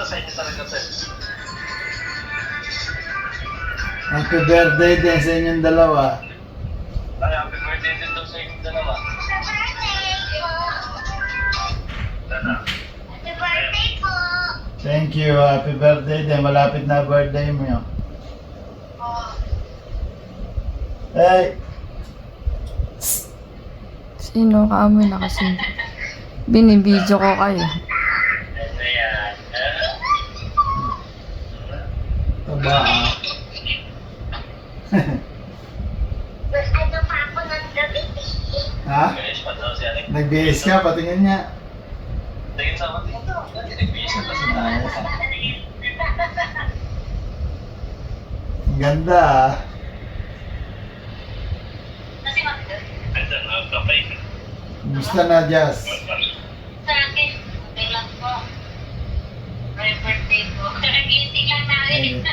to sa inyo talaga, sir. Happy birthday din sa inyong dalawa. Ay, happy birthday din to sa inyong dalawa. Happy birthday po! Thank you. Happy birthday din. Malapit na birthday mo yun. Hey! Sino ka amoy na kasi? Binibidyo ko kayo. Ano yan? Taba ah. Ano pa ako ng gabi? Ha? Bilis pa daw siya. Nag-BS ka? Patingin niya. Tingin sa akin, tingin to. Nagbihis na kasi tayo. Ang ganda ah. Ito, nagkapay. Gusto na, Jazz? Sa akin, okay lang po. Happy birthday po. Nagising lang namin.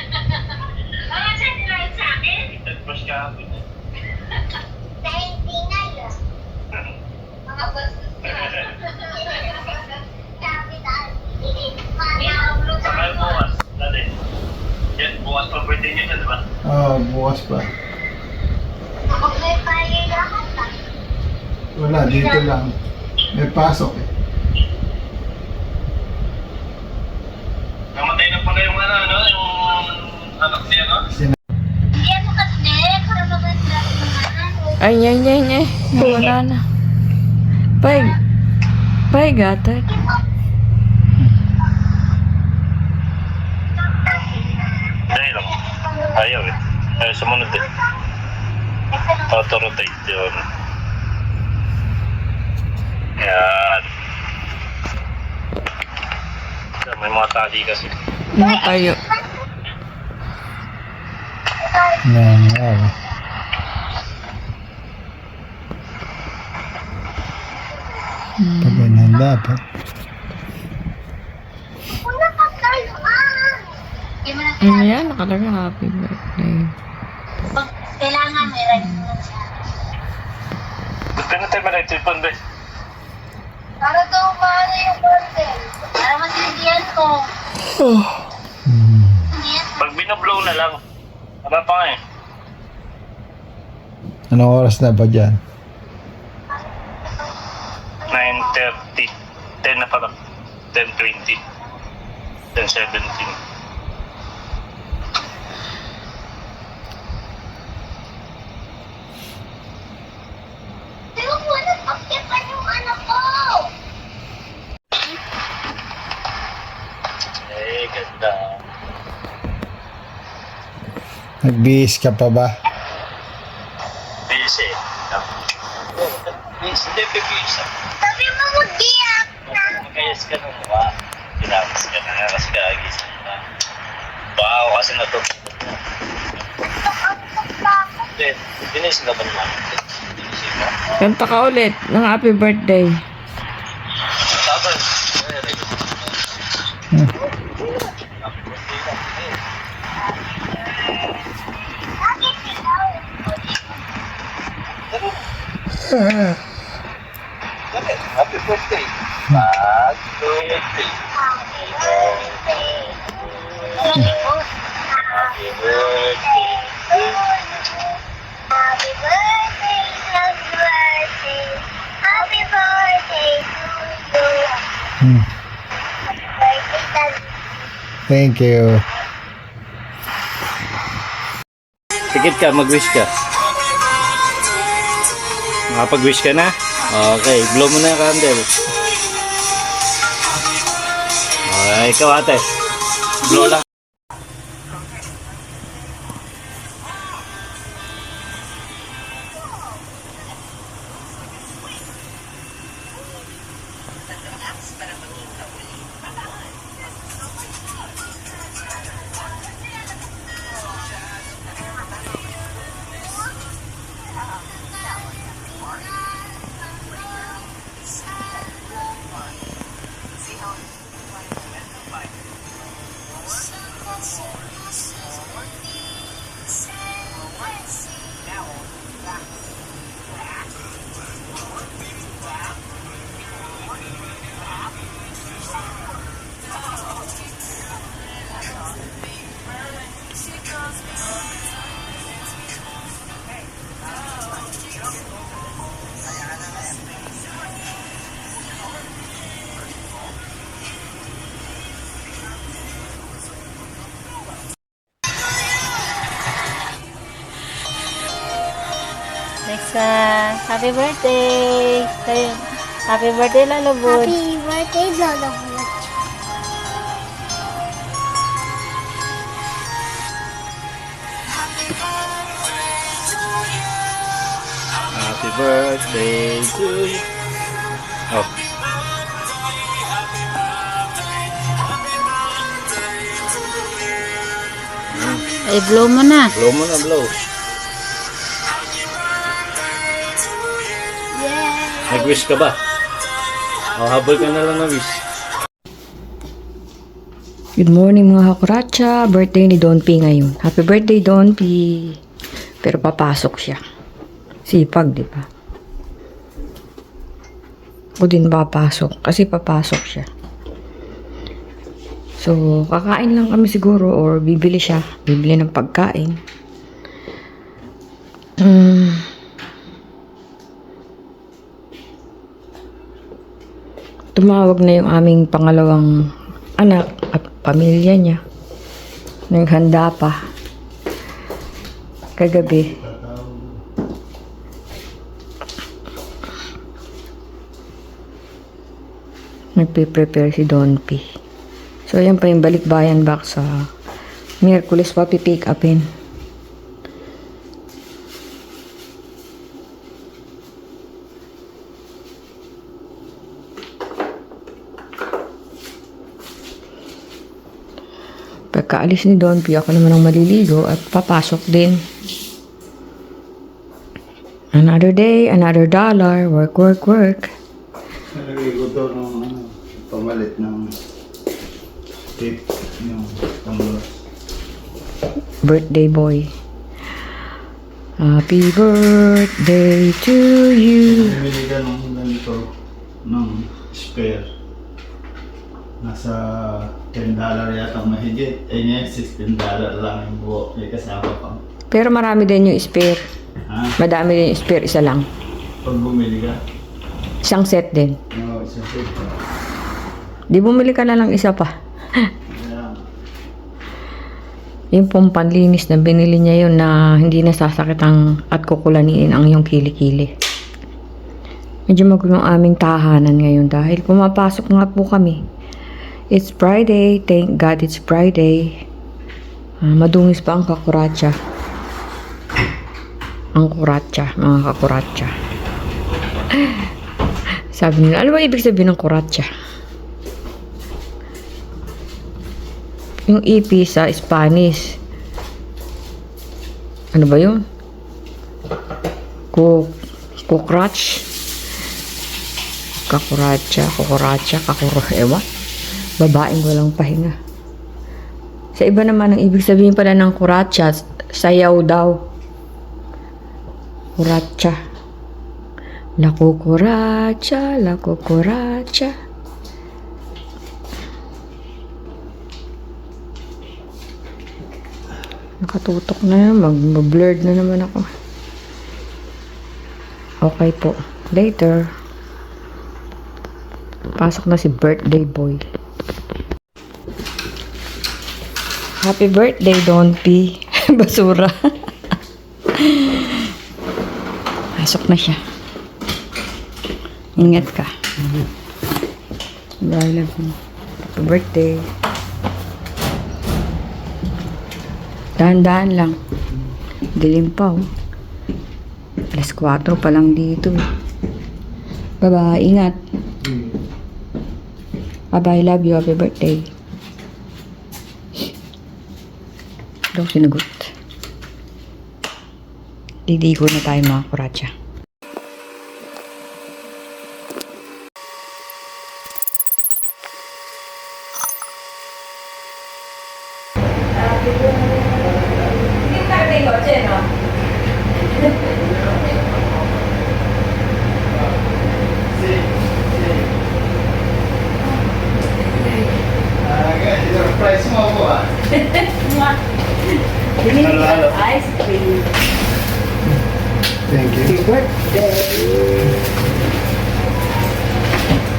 Oo, saan lang sa akin? Nag-brush ka hapon. Sa hindi na yun. Mga bastos na. Sabi tayo. Saka bukas. Dati. Yan, bukas pa birthday niyo dyan, di ba? Oo, bukas pa. Ako may payay lahat ah. Wala, dito lang. May pasok eh. Namatay na pala yung yung anak niya, no? Hindi ako kasi. Para maganda naman. Ay. Wala na. Pay, gatad. Dahil lang. Ayaw eh. Ayaw sumunod eh. Auto-rotate yun. Yan. May mga tali kasi. Mga kayo. Yan, yan. Pag ganyan dapat. Una ka tayo ah. Ano yan? Nakalagay happy birthday. Pag kailangan may right mo siya. Ba't na tayo malagtipon ba? Para daw maano yung birthday. Para masindihan ko. Sindihan ko. Pag binoblow na lang. Ano pa nga eh? Anong oras na ba dyan? 9:30. 10 na pala. 10:20. 10:17. Pero wala pagkipan yung anak ko. Eh, ganda. Nag-BS ka pa ba? Busy. Busy. Hindi, busy. Sabi mo mag-iyak na. Magkayas ka nung mukha. Kinakas ka na kasi kagising ka. Wow, kasi natutulog mo. Hindi, binis na ba naman? Binisip mo. Kanta ka ulit ng happy birthday. Tapos, happy birthday. Happy birthday. Happy birthday. Happy birthday, happy birthday, happy birthday to you. Happy birthday, Thank you. Tikit ka, mag-wish ka. Makapag-wish ka na? Okay, blow mo na yung candle. Okay, ikaw ate. Blow lang. Happy birthday. Sabi, happy birthday, Lolo Bud. Happy birthday, Lolo Bud. Happy birthday to you. Oh. Ay, blow mo na. Blow mo na, blow. Yay! Nag-wish ka ba? O, habol ka na lang na wish. Good morning mga kakuratsa. Birthday ni Don P ngayon. Happy birthday Don P. Pero papasok siya. Sipag, di ba? Ako din papasok. Kasi papasok siya. So, kakain lang kami siguro or bibili siya. Bibili ng pagkain. Tumawag na yung aming pangalawang anak at pamilya niya. Naghanda pa. Kagabi. Nagpe-prepare si Don P. So, ayan pa yung balikbayan back sa Miyerkules pa pipick upin. Pagkaalis ni Don P, ako naman ang maliligo at papasok din. Another day, another dollar. Work, work, work. Nalagay ko to ng pamalit ng tip yung panglos. Birthday boy. Happy birthday to you. Bumili ka ng ganito ng spare. Nasa $10 yata mahigit. Eh ngayon, $16 lang yung buo. May kasama pa. Pero marami din yung spare. Ha? Madami din yung spare, isa lang. Pag bumili ka? Isang set din. No, isa set. Di bumili ka na lang isa pa. Kaya, Yung pong panlinis na binili niya yun na hindi nasasakit ang at kukulaniin ang yung kilikili. Medyo magulo ang aming tahanan ngayon dahil pumapasok nga po kami. It's Friday. Thank God it's Friday. Madungis pa ang kakuratsa. Ang kuratsa, mga kakuratsa. Sabi nila, ano ba ibig sabihin ng kuratsa? Yung EP sa Spanish. Ano ba yun? Kukrach. Kakuratsa, ewan. Babaeng walang pahinga. Sa iba naman, ang ibig sabihin pala ng kuratsa, sayaw daw. Kuratsa. La cucaracha, la cucaracha. Nakatutok na yan. Mag-blurred na naman ako. Okay po. Later. Pasok na si birthday boy. Happy birthday, Don P. Basura. Pasok na siya. Ingat ka. Dahil happy birthday. Dahan-dahan lang. Dilim pa, oh. Alas 4 pa lang dito. Bye-bye. Ingat. Bye-bye. Love you. Happy birthday. Daw sinagot. Didigo na tayo mga kuratsa. Hindi tayo na ikotse, no? surprise mo ako ah. Halo-halo. Ice cream. Thank you. Happy birthday.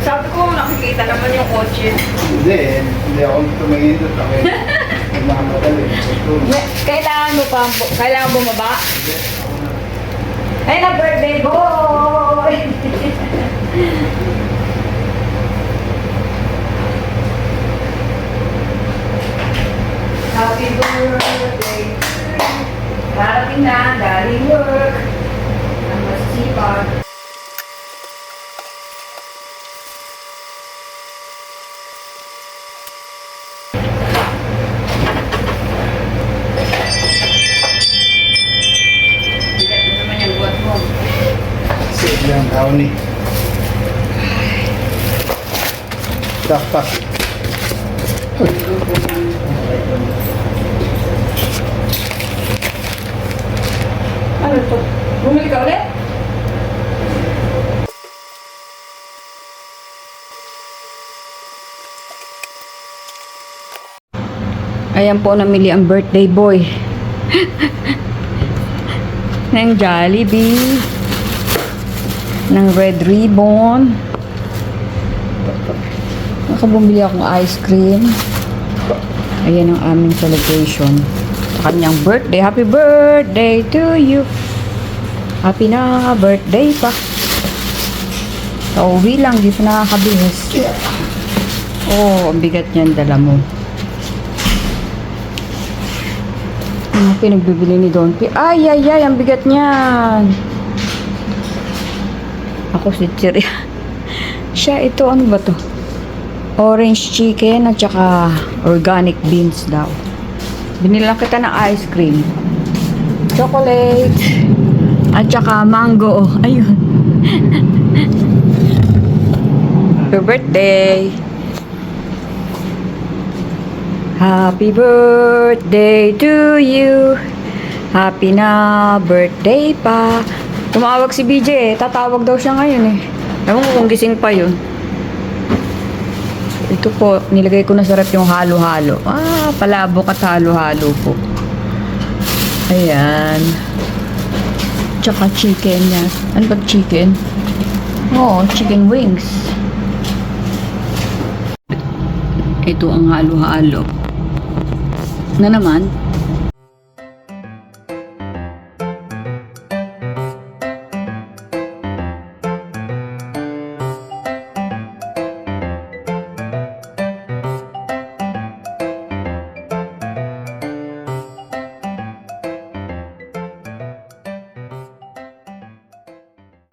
Sabi ko, nakikita naman yung kotse. Hindi ako tumingin doon. Ako yung nakamadali. Kailangan mo pa, kailangan bumaba? Ay na birthday boy! Happy birthday! Darating na, galing work. Ang masipag. Bigat mo naman yung buhat mo. Save lang tao ni. Tak. Ano to? Bumili ka ulit? Ayan po, namili ang birthday boy. Ng Jollibee. Ng Red Ribbon. Nakabumili akong ice cream. Ayan ang aming celebration. Sa kanyang birthday. Happy birthday to you. Happy na birthday pa. Pauwi lang, di pa nakakabihis. Oh, ang bigat niyan, dala mo. Ano pinagbibili ni Don P? Ay, ang bigat niyan. Ako si Chiri. Siya, ito, ano ba to? Orange chicken at saka organic beans daw. Binilang kita ng ice cream. Chocolate. At saka mango. Ayun. Happy birthday. Happy birthday to you. Happy na birthday pa. Tumawag si BJ eh. Tatawag daw siya ngayon eh. Ewan ko kung gising pa yun. Ito po, nilagay ko na sa rep yung halo-halo. Ah, palabok at halo-halo po. Ayan. Tsaka chicken niya. Ano ba chicken? Oo, chicken wings. Ito ang halo-halo. Na naman.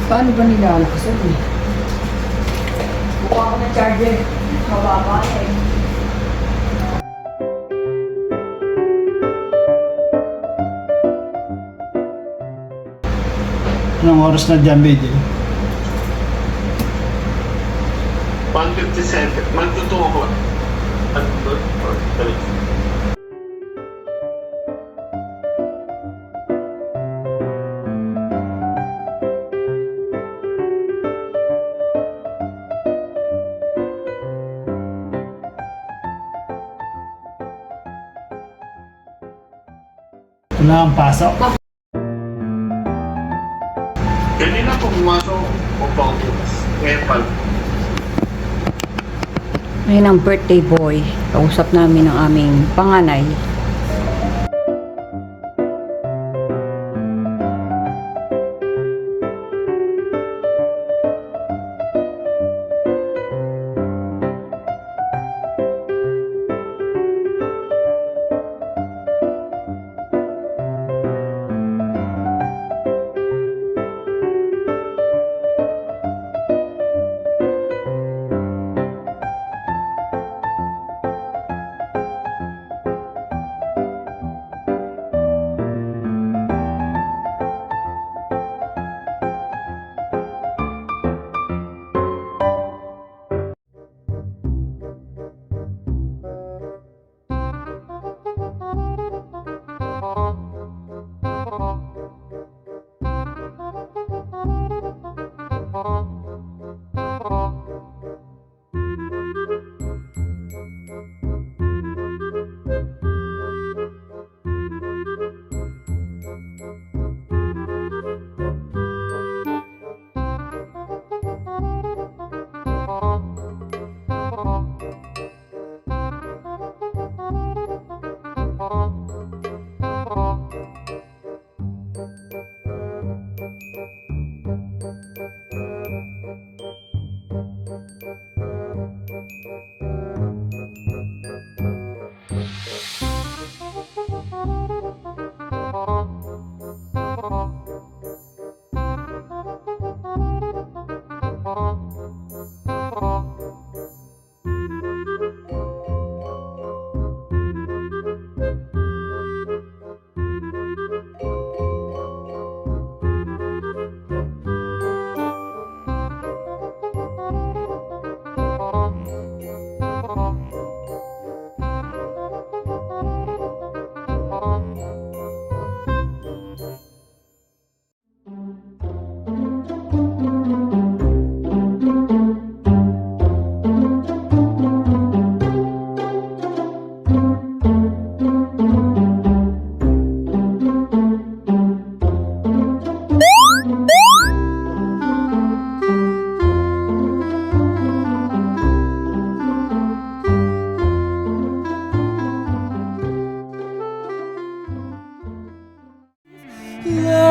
Paano ba nilalakasan eh? Buka ko ng charger. Mababa eh. Anong oras na dyan, BJ? 157. Magtutungo ko. Ano ba? Wala kang pasok? Kanina po pumasok o pa bukas. Ngayon pa. Ngayon ang birthday boy. Kausap namin ang aming panganay.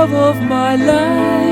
love of my life.